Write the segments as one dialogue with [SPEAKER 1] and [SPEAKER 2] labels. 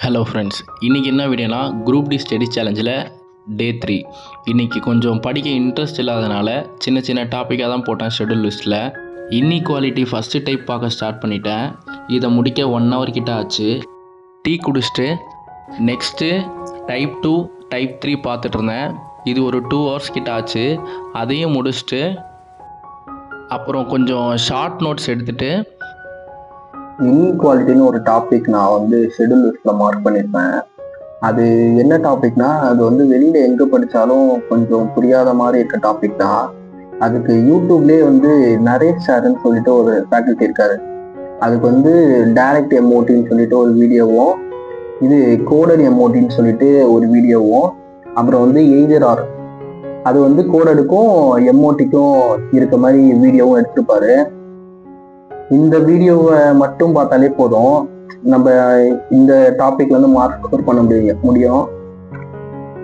[SPEAKER 1] Hello friends, இன்றைக்கி என்ன வீடியோனா group D study சேலஞ்சில் டே 3. இன்றைக்கி கொஞ்சம் படிக்க இன்ட்ரெஸ்ட் இல்லாதனால சின்ன சின்ன டாப்பிக்காக தான் போட்டேன் ஷெட்யூல் லிஸ்ட்டில். இன்இக்வாலிட்டி ஃபஸ்ட்டு டைப் பார்க்க ஸ்டார்ட் பண்ணிட்டேன். இதை முடிக்க 1 hour கிட்ட ஆச்சு. டீ குடிச்சிட்டு நெக்ஸ்ட்டு டைப் 2 டைப் 3 பார்த்துட்டு இருந்தேன். இது ஒரு 2 hours கிட்ட ஆச்சு. அதையும் முடிச்சுட்டு அப்புறம் கொஞ்சம் ஷார்ட் நோட்ஸ் எடுத்துகிட்டு
[SPEAKER 2] இன்இக்வாலிட்டின்னு ஒரு டாபிக் நான் ஷெட்யூல் லிஸ்ட்டில் மார்க் பண்ணியிருப்பேன். அது என்ன டாபிக்னா, அது வெளியில் எங்கே படித்தாலும் கொஞ்சம் புரியாத மாதிரி இருக்க டாபிக் தான். அதுக்கு யூடியூப்லேயே நரேஷ் சார்ன்னு சொல்லிட்டு ஒரு ஃபேக்கல்ட்டி இருக்காரு. அதுக்கு டைரக்ட் எமோட்டின்னு சொல்லிட்டு ஒரு வீடியோவும், இது கோடட் எமோட்டின்னு சொல்லிட்டு ஒரு வீடியோவும், அப்புறம் எய்தர் ஆர், அது கோடடுக்கும் எமோட்டிக்கும் இருக்க மாதிரி வீடியோவும் எடுத்திருப்பாரு. இந்த வீடியோவை மட்டும் பார்த்தாலே போதும், நம்ம இந்த டாபிக்ல மார்க் ஸ்கோர் பண்ண முடியும்.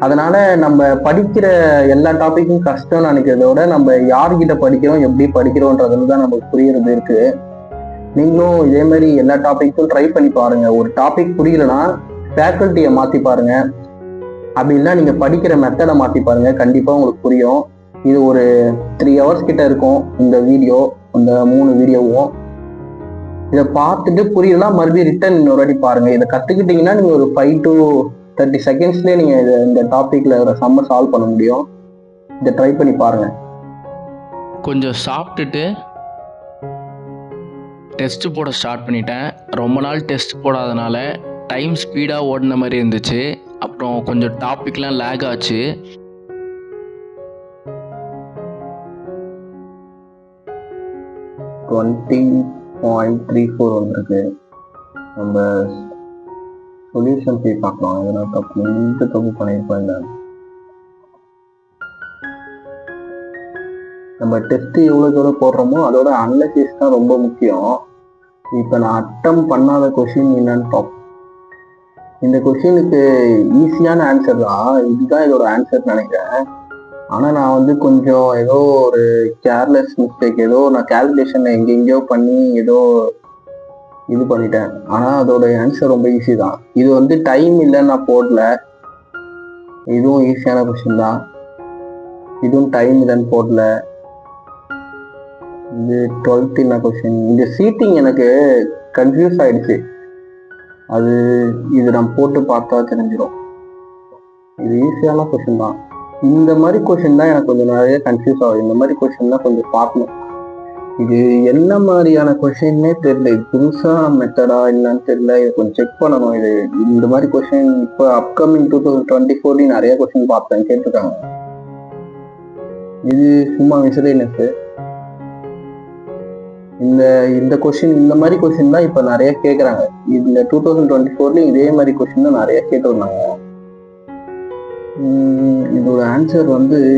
[SPEAKER 2] அதனால நம்ம படிக்கிற எல்லா டாபிக்கும் கஷ்டம்னு நினைக்கிறத விட நம்ம யார்கிட்ட படிக்கிறோம், எப்படி படிக்கிறோன்றதுல தான் நமக்கு புரியறது இருக்கு. நீங்களும் இதே மாதிரி எல்லா டாபிக்கும் ட்ரை பண்ணி பாருங்க. ஒரு டாபிக் புரியலன்னா ஃபேக்கல்ட்டியை மாற்றி பாருங்க, அப்படி இல்லை நீங்கள் படிக்கிற மெத்தடை மாற்றி பாருங்க, கண்டிப்பாக உங்களுக்கு புரியும். இது ஒரு 3 hours கிட்ட இருக்கும் இந்த வீடியோ, இந்த 3 வீடியோவும். இதை பார்த்துட்டு புரியலன்னா மறுபடியும் ரிட்டன் இன்னொரு வாட்டி பாருங்க. இதை கற்றுக்கிட்டீங்கன்னா நீங்கள் ஒரு 5 to 30 secondsலேயே நீங்கள் இந்த டாப்பிக்கில் ஒரு சம்ம சால்வ் பண்ண முடியும். இதை ட்ரை பண்ணி பாருங்க.
[SPEAKER 1] கொஞ்சம் சாப்பிட்டுட்டு டெஸ்ட் போட ஸ்டார்ட் பண்ணிட்டேன். ரொம்ப நாள் டெஸ்ட் போடாதனால டைம் ஸ்பீடாக ஓடின மாதிரி இருந்துச்சு. அப்புறம் கொஞ்சம் டாபிக்லாம் லேக் ஆச்சு.
[SPEAKER 2] .34 வந்திருக்கு. நம்ம சொல்யூஷன் போய் பார்க்கலாம். எதனா தப்பு பண்ணியிருப்பேன். நம்ம டெஸ்ட் எவ்வளோக்கு எவ்வளோ போடுறோமோ அதோட அனலைசிஸ் தான் ரொம்ப முக்கியம். இப்போ நான் அட்டம் பண்ணாத கொஷின் என்னன்னு பார்ப்போம். இந்த கொஷினுக்கு ஈஸியான ஆன்சர் தான், இதுதான் இதோட ஆன்சர் நினைக்கிறேன். ஆனால் நான் கொஞ்சம் ஏதோ ஒரு கேர்லெஸ் மிஸ்டேக், ஏதோ நான் கால்குலேஷன் எங்கெங்கேயோ பண்ணி ஏதோ இது பண்ணிட்டேன். ஆனால் அதோட ஆன்சர் ரொம்ப ஈஸி தான். இது டைம் இல்லைன்னு நான் போடல. இதுவும் ஈஸியான கொஷின் தான். இதுவும் டைம் இல்லைன்னு போடல. இது 12th என்ன கொஷின். இந்த சீட்டிங் எனக்கு கன்ஃபியூஸ் ஆயிடுச்சு. இது நான் போட்டு பார்த்தா தெரிஞ்சிடும். இது ஈஸியான கொஷின் தான். இந்த மாதிரி கொஷின் தான் எனக்கு கொஞ்சம் நிறைய கன்ஃபியூஸ் ஆகுது. இந்த மாதிரி கொஷின் தான் கொஞ்சம் பார்க்கணும். இது என்ன மாதிரியான கொஷின்னே தெரியல. இது புதுசாக மெத்தடா என்னன்னு தெரியல. இது கொஞ்சம் செக் பண்ணணும். இது இந்த மாதிரி கொஷின் இப்போ அப்கமிங் 2024 நிறைய கொஷின் பார்த்தேன், கேட்டிருக்காங்க. இது சும்மா மிஸ்லேனியஸ். இந்த கொஷின், இந்த மாதிரி கொஷின் தான் இப்போ நிறைய கேட்குறாங்க. இந்த 2024 இதே மாதிரி கொஷின் தான் நிறைய கேட்டிருந்தாங்க. இதோட ஆன்சர்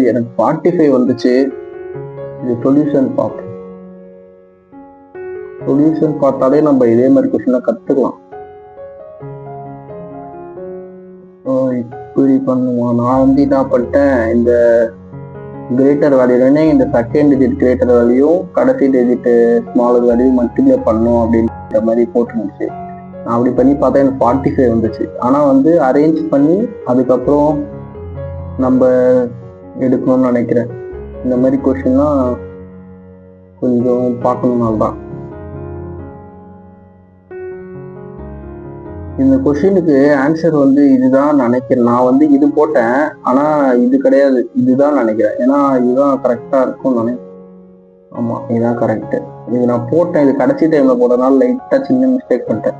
[SPEAKER 2] எனக்கு 45 வந்துச்சு. இது சொல்யூஷன் பார்த்தாலே நம்ம இதே மாதிரி கொஸ்டினை கற்றுக்கலாம். இப்படி பண்ணுவோம். நான் என்ன பண்ணிட்டேன், இந்த கிரேட்டர் வேல்யூலனே இந்த செகண்ட் டிஜிட் கிரேட்டர் வேல்யூ, கடைசி டிஜிட் ஸ்மாலர் வேல்யூ மல்டிப்ளை பண்ணும் அப்படின்ற மாதிரி போட்டுருந்துச்சு. நான் அப்படி பண்ணி பார்த்தா எனக்கு 45 வந்துச்சு. ஆனால் அரேஞ்ச் பண்ணி அதுக்கப்புறம் நம்ம எடுக்கணும்னு நினைக்கிறேன். இந்த மாதிரி கொஸ்டின்லாம் கொஞ்சம் பார்க்கணும்னால தான். இந்த கொஸ்டினுக்கு ஆன்சர் இதுதான் நினைக்கிறேன். நான் இது போட்டேன், ஆனால் இது கிடையாது, இதுதான் நினைக்கிறேன். ஏன்னா இதுதான் கரெக்டாக இருக்கும்னு நினைக்கிறேன். ஆமாம், இதுதான் கரெக்டு. இது நான் போட்டேன். இது கடைசி டைமில் போட்டதுனால லைட்டாக சின்ன மிஸ்டேக் பண்ணிட்டேன்.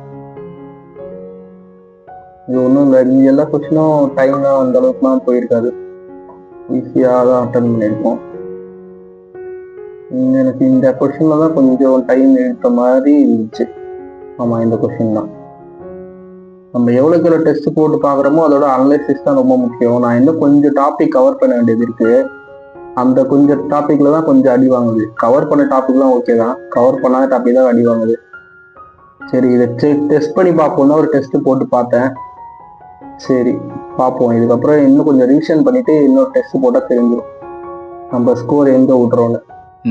[SPEAKER 2] இது ஒன்றும் இல்லை. இது எல்லா கொஸ்டினும் டைம் தான் அந்த அளவுக்குலாம் போயிருக்காது. ஈஸியாக தான் அட்டன் பண்ணியிருக்கோம். எனக்கு இந்த கொஸ்டினில் தான் கொஞ்சம் டைம் எடுத்த மாதிரி இருந்துச்சு. ஆமாம், இந்த கொஸ்டின் தான். நம்ம எவ்வளோக்கு எவ்வளோ டெஸ்ட் போட்டு பார்க்குறோமோ அதோட அனலைசிஸ் தான் ரொம்ப முக்கியம். நான் இன்னும் கொஞ்சம் டாபிக் கவர் பண்ண வேண்டியது இருக்குது. அந்த கொஞ்சம் டாப்பிக்கில் தான் கொஞ்சம் அடி வாங்குது. கவர் பண்ண டாபிக்லாம் ஓகே தான், கவர் பண்ணாத டாபிக் தான் அடி வாங்குது. சரி, இதை டெஸ்ட் பண்ணி பார்ப்போம்னா ஒரு டெஸ்ட்டு போட்டு பார்த்தேன். சரி, பார்ப்போம். இதுக்கப்புறம் இன்னும் கொஞ்சம் ரிவிஷன் பண்ணிவிட்டு இன்னொரு டெஸ்ட் போட்டால் தெரிஞ்சிடும் நம்ம ஸ்கோர் எங்கே விட்றோன்னு.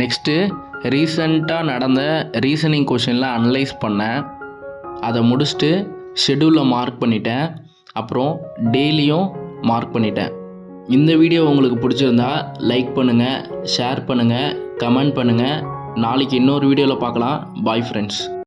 [SPEAKER 1] நெக்ஸ்ட்டு ரீசண்டாக நடந்த ரீசனிங் கொஷின்லாம் அனலைஸ் பண்ணேன். அதை முடிச்சுட்டு ஷெடியூலில் மார்க் பண்ணிட்டேன். அப்புறம் டெய்லியும் மார்க் பண்ணிட்டேன். இந்த வீடியோ உங்களுக்கு பிடிச்சிருந்தா லைக் பண்ணுங்கள், ஷேர் பண்ணுங்கள், கமெண்ட் பண்ணுங்கள். நாளைக்கு இன்னொரு வீடியோவில் பார்க்கலாம். Bye friends.